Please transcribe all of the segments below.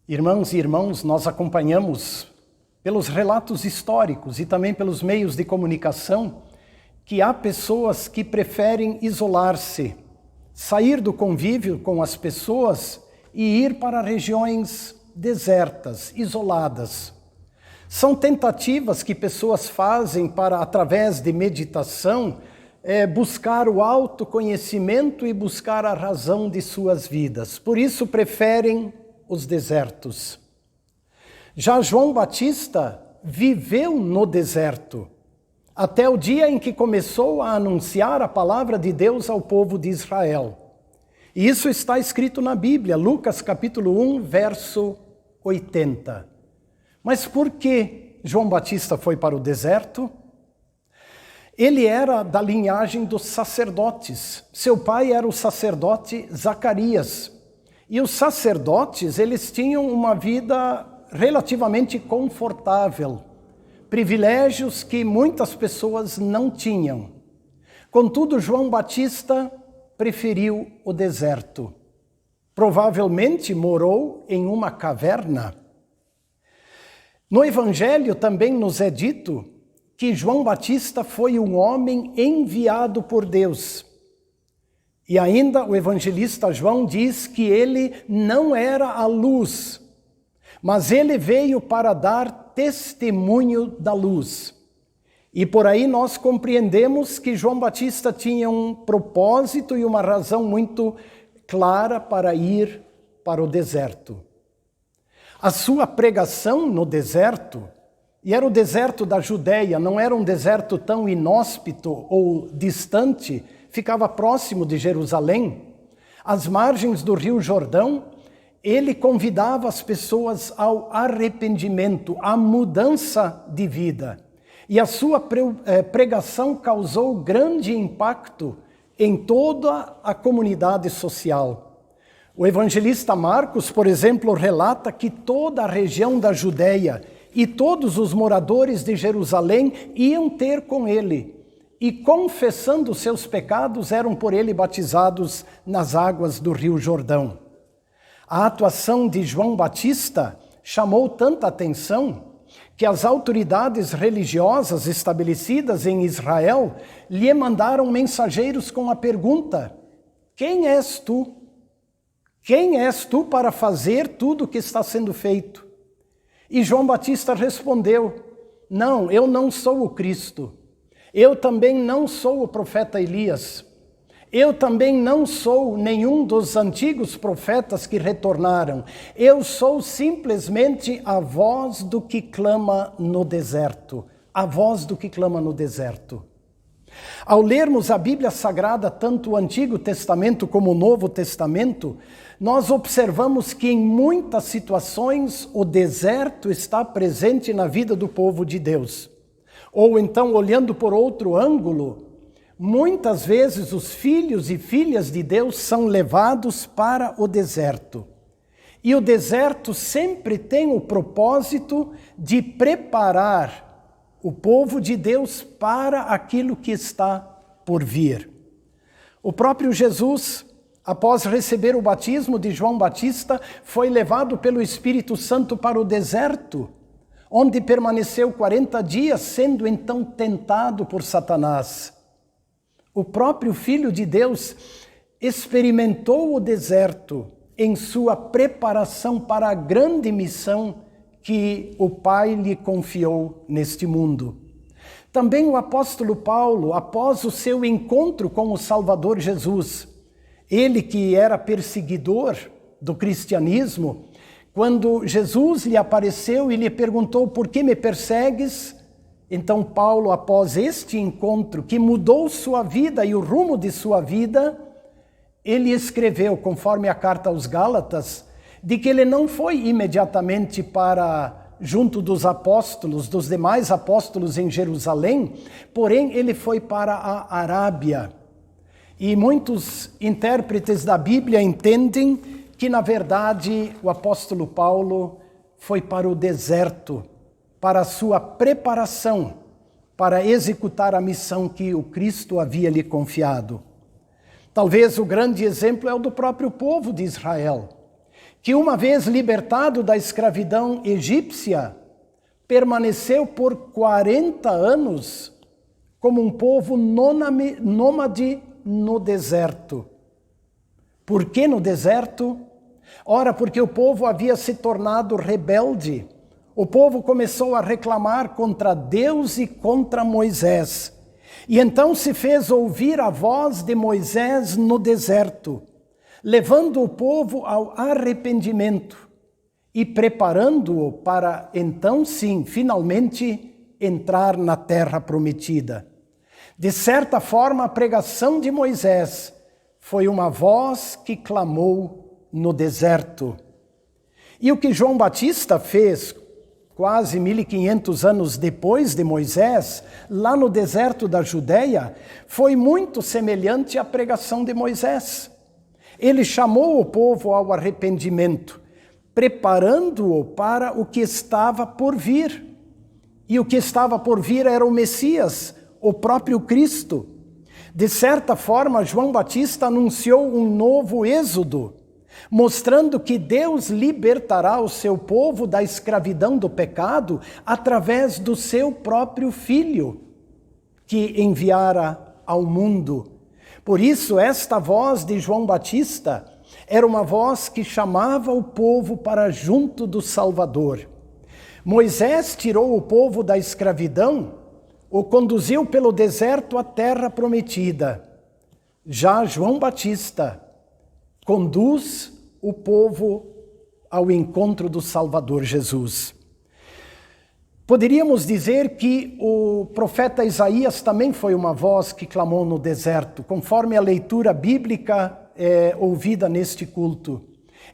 Irmãs e irmãos, nós acompanhamos pelos relatos históricos e também pelos meios de comunicação que há pessoas que preferem isolar-se, sair do convívio com as pessoas e ir para regiões desertas, isoladas. São tentativas que pessoas fazem para, através de meditação, buscar o autoconhecimento e buscar a razão de suas vidas. Por isso preferem os desertos. Já João Batista viveu no deserto, até o dia em que começou a anunciar a palavra de Deus ao povo de Israel. E isso está escrito na Bíblia, Lucas capítulo 1, verso 80. Mas por que João Batista foi para o deserto? Ele era da linhagem dos sacerdotes. Seu pai era o sacerdote Zacarias. E os sacerdotes, eles tinham uma vida relativamente confortável, privilégios que muitas pessoas não tinham. Contudo, João Batista preferiu o deserto. Provavelmente morou em uma caverna. No Evangelho também nos é dito que João Batista foi um homem enviado por Deus. E ainda o evangelista João diz que ele não era a luz, mas ele veio para dar testemunho da luz. E por aí nós compreendemos que João Batista tinha um propósito e uma razão muito clara para ir para o deserto. A sua pregação no deserto, e era o deserto da Judéia, não era um deserto tão inóspito ou distante, ficava próximo de Jerusalém, às margens do Rio Jordão. Ele convidava as pessoas ao arrependimento, à mudança de vida. E a sua pregação causou grande impacto em toda a comunidade social. O evangelista Marcos, por exemplo, relata que toda a região da Judéia e todos os moradores de Jerusalém iam ter com ele, e confessando seus pecados, eram por ele batizados nas águas do Rio Jordão. A atuação de João Batista chamou tanta atenção que as autoridades religiosas estabelecidas em Israel lhe mandaram mensageiros com a pergunta: quem és tu? Quem és tu para fazer tudo o que está sendo feito? E João Batista respondeu: não, eu não sou o Cristo. Eu também não sou o profeta Elias. Eu também não sou nenhum dos antigos profetas que retornaram. Eu sou simplesmente a voz do que clama no deserto. A voz do que clama no deserto. Ao lermos a Bíblia Sagrada, tanto o Antigo Testamento como o Novo Testamento, nós observamos que em muitas situações o deserto está presente na vida do povo de Deus. Ou então, olhando por outro ângulo, muitas vezes os filhos e filhas de Deus são levados para o deserto. E o deserto sempre tem o propósito de preparar o povo de Deus para aquilo que está por vir. O próprio Jesus, após receber o batismo de João Batista, foi levado pelo Espírito Santo para o deserto, onde permaneceu 40 dias, sendo então tentado por Satanás. O próprio Filho de Deus experimentou o deserto em sua preparação para a grande missão que o Pai lhe confiou neste mundo. Também o apóstolo Paulo, após o seu encontro com o Salvador Jesus, ele que era perseguidor do cristianismo, quando Jesus lhe apareceu e lhe perguntou: por que me persegues? Então Paulo, após este encontro que mudou sua vida e o rumo de sua vida, ele escreveu, conforme a carta aos Gálatas, de que ele não foi imediatamente para junto dos apóstolos, dos demais apóstolos em Jerusalém, porém ele foi para a Arábia. E muitos intérpretes da Bíblia entendem que, na verdade, o apóstolo Paulo foi para o deserto, para a sua preparação, para executar a missão que o Cristo havia lhe confiado. Talvez o grande exemplo é o do próprio povo de Israel, que uma vez libertado da escravidão egípcia, permaneceu por 40 anos como um povo nômade no deserto. Por que no deserto? Ora, porque o povo havia se tornado rebelde. O povo começou a reclamar contra Deus e contra Moisés. E então se fez ouvir a voz de Moisés no deserto, levando o povo ao arrependimento e preparando-o para, então sim, finalmente entrar na terra prometida. De certa forma, a pregação de Moisés foi uma voz que clamou no deserto. E o que João Batista fez, quase 1500 anos depois de Moisés, lá no deserto da Judeia, foi muito semelhante à pregação de Moisés. Ele chamou o povo ao arrependimento, preparando-o para o que estava por vir. E o que estava por vir era o Messias, o próprio Cristo. De certa forma, João Batista anunciou um novo êxodo, mostrando que Deus libertará o seu povo da escravidão do pecado através do seu próprio Filho, que enviara ao mundo. Por isso, esta voz de João Batista era uma voz que chamava o povo para junto do Salvador. Moisés tirou o povo da escravidão, o conduziu pelo deserto à terra prometida. Já João Batista conduz o povo ao encontro do Salvador Jesus. Poderíamos dizer que o profeta Isaías também foi uma voz que clamou no deserto, conforme a leitura bíblica ouvida neste culto.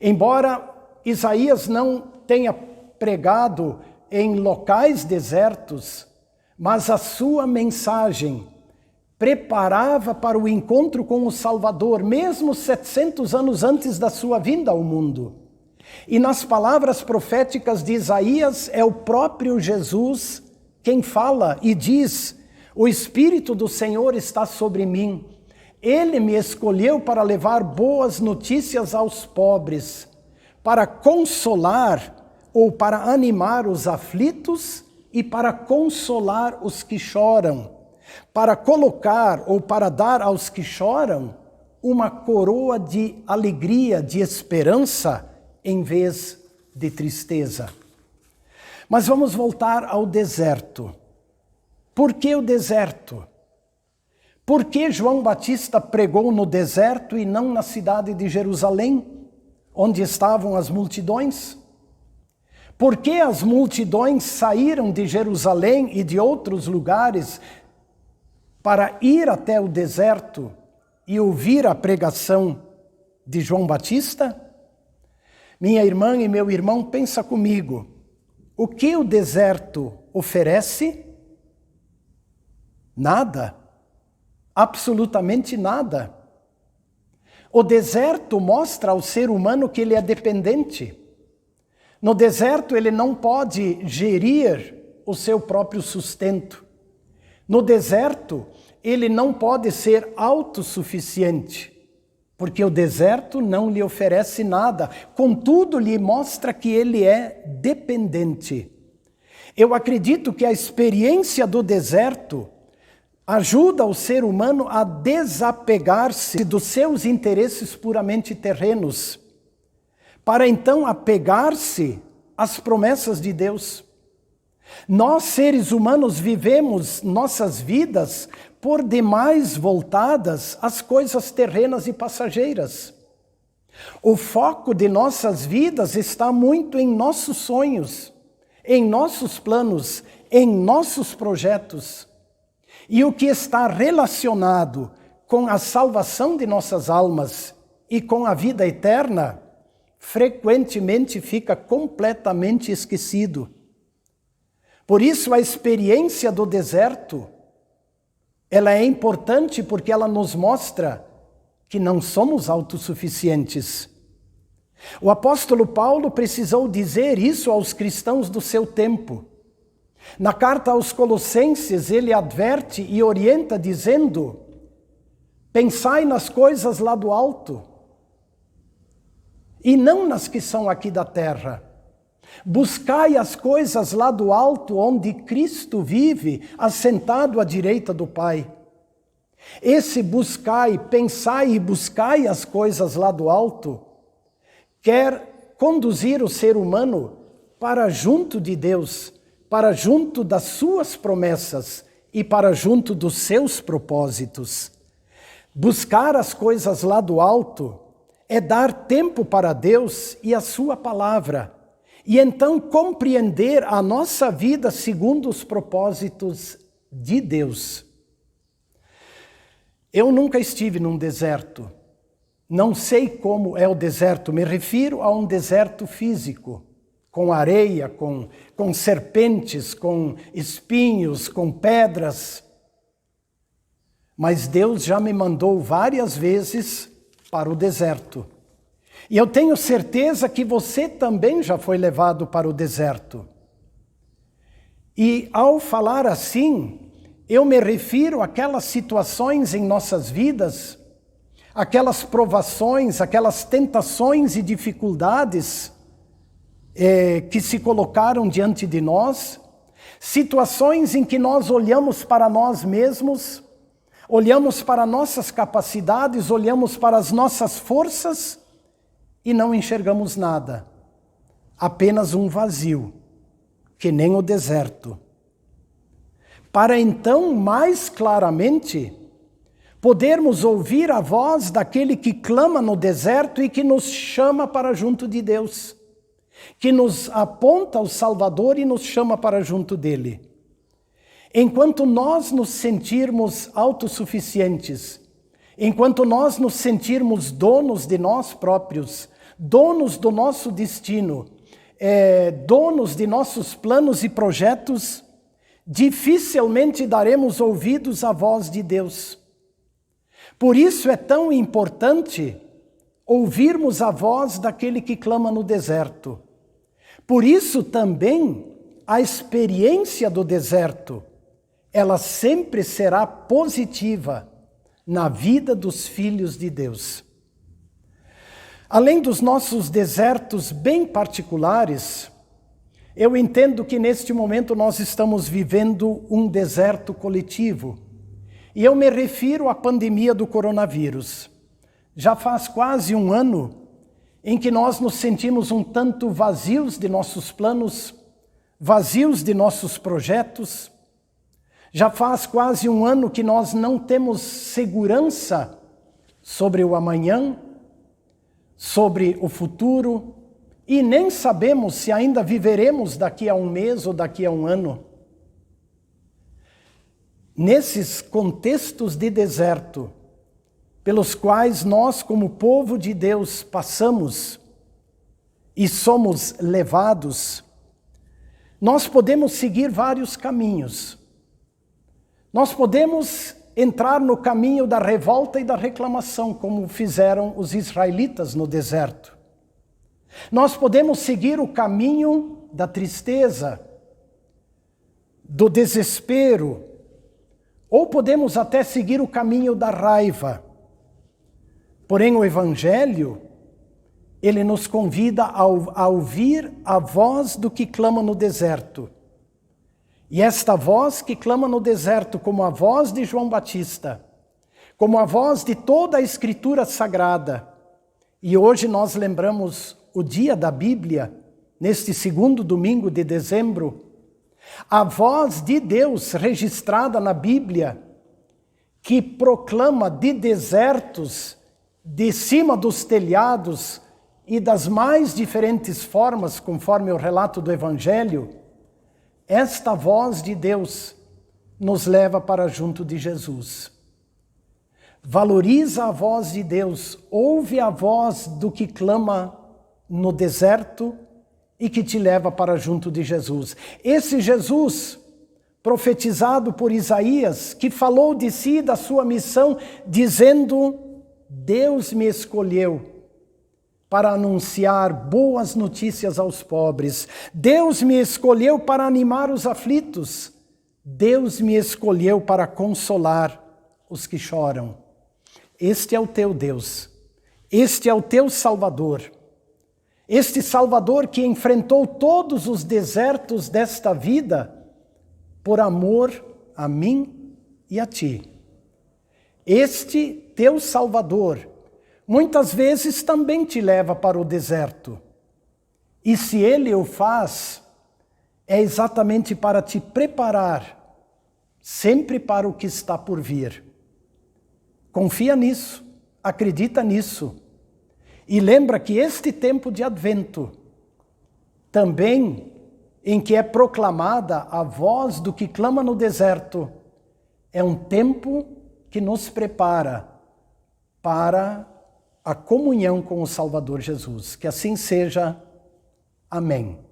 Embora Isaías não tenha pregado em locais desertos, mas a sua mensagem preparava para o encontro com o Salvador, mesmo 700 anos antes da sua vinda ao mundo. E nas palavras proféticas de Isaías, é o próprio Jesus quem fala e diz: o Espírito do Senhor está sobre mim. Ele me escolheu para levar boas notícias aos pobres, para consolar ou para animar os aflitos e para consolar os que choram, para colocar ou para dar aos que choram uma coroa de alegria, de esperança, em vez de tristeza. Mas vamos voltar ao deserto. Por que o deserto? Por que João Batista pregou no deserto e não na cidade de Jerusalém, onde estavam as multidões? Por que as multidões saíram de Jerusalém e de outros lugares para ir até o deserto e ouvir a pregação de João Batista? Minha irmã e meu irmão, pensa comigo. O que o deserto oferece? Nada. Absolutamente nada. O deserto mostra ao ser humano que ele é dependente. No deserto ele não pode gerir o seu próprio sustento. No deserto ele não pode ser autossuficiente, porque o deserto não lhe oferece nada, contudo lhe mostra que ele é dependente. Eu acredito que a experiência do deserto ajuda o ser humano a desapegar-se dos seus interesses puramente terrenos, para então apegar-se às promessas de Deus. Nós, seres humanos, vivemos nossas vidas por demais voltadas às coisas terrenas e passageiras. O foco de nossas vidas está muito em nossos sonhos, em nossos planos, em nossos projetos. E o que está relacionado com a salvação de nossas almas e com a vida eterna, frequentemente fica completamente esquecido. Por isso a experiência do deserto, ela é importante porque ela nos mostra que não somos autossuficientes. O apóstolo Paulo precisou dizer isso aos cristãos do seu tempo. Na carta aos Colossenses, ele adverte e orienta dizendo: pensai nas coisas lá do alto, e não nas que são aqui da terra. Buscai as coisas lá do alto, onde Cristo vive, assentado à direita do Pai. Esse buscai, pensai e buscai as coisas lá do alto, quer conduzir o ser humano para junto de Deus, para junto das suas promessas e para junto dos seus propósitos. Buscar as coisas lá do alto é dar tempo para Deus e a sua palavra, e então compreender a nossa vida segundo os propósitos de Deus. Eu nunca estive num deserto. Não sei como é o deserto. Me refiro a um deserto físico, com areia, com serpentes, com espinhos, com pedras. Mas Deus já me mandou várias vezes para o deserto. E eu tenho certeza que você também já foi levado para o deserto. E ao falar assim, eu me refiro àquelas situações em nossas vidas, aquelas provações, aquelas tentações e dificuldades que se colocaram diante de nós, situações em que nós olhamos para nós mesmos, olhamos para nossas capacidades, olhamos para as nossas forças e não enxergamos nada, apenas um vazio, que nem o deserto. Para então, mais claramente, podermos ouvir a voz daquele que clama no deserto e que nos chama para junto de Deus, que nos aponta o Salvador e nos chama para junto dele. Enquanto nós nos sentirmos autossuficientes, enquanto nós nos sentirmos donos de nós próprios, donos do nosso destino, donos de nossos planos e projetos, dificilmente daremos ouvidos à voz de Deus. Por isso é tão importante ouvirmos a voz daquele que clama no deserto. Por isso também a experiência do deserto, ela sempre será positiva na vida dos filhos de Deus. Além dos nossos desertos bem particulares, eu entendo que neste momento nós estamos vivendo um deserto coletivo. E eu me refiro à pandemia do coronavírus. Já faz quase um ano em que nós nos sentimos um tanto vazios de nossos planos, vazios de nossos projetos. Já faz quase um ano que nós não temos segurança sobre o amanhã, sobre o futuro, e nem sabemos se ainda viveremos daqui a um mês ou daqui a um ano. Nesses contextos de deserto, pelos quais nós, como povo de Deus, passamos e somos levados, nós podemos seguir vários caminhos. Nós podemos entrar no caminho da revolta e da reclamação, como fizeram os israelitas no deserto. Nós podemos seguir o caminho da tristeza, do desespero, ou podemos até seguir o caminho da raiva. Porém, o Evangelho, ele nos convida a ouvir a voz do que clama no deserto. E esta voz que clama no deserto, como a voz de João Batista, como a voz de toda a Escritura Sagrada, e hoje nós lembramos o dia da Bíblia, neste segundo domingo de dezembro, a voz de Deus registrada na Bíblia, que proclama de desertos, de cima dos telhados e das mais diferentes formas, conforme o relato do Evangelho, esta voz de Deus nos leva para junto de Jesus. Valoriza a voz de Deus, ouve a voz do que clama no deserto e que te leva para junto de Jesus. Esse Jesus, profetizado por Isaías, que falou de si e da sua missão, dizendo: Deus me escolheu para anunciar boas notícias aos pobres. Deus me escolheu para animar os aflitos. Deus me escolheu para consolar os que choram. Este é o teu Deus. Este é o teu Salvador. Este Salvador que enfrentou todos os desertos desta vida por amor a mim e a ti. Este teu Salvador muitas vezes também te leva para o deserto. E se ele o faz, é exatamente para te preparar sempre para o que está por vir. Confia nisso, acredita nisso. E lembra que este tempo de Advento, também em que é proclamada a voz do que clama no deserto, é um tempo que nos prepara para a comunhão com o Salvador Jesus. Que assim seja. Amém.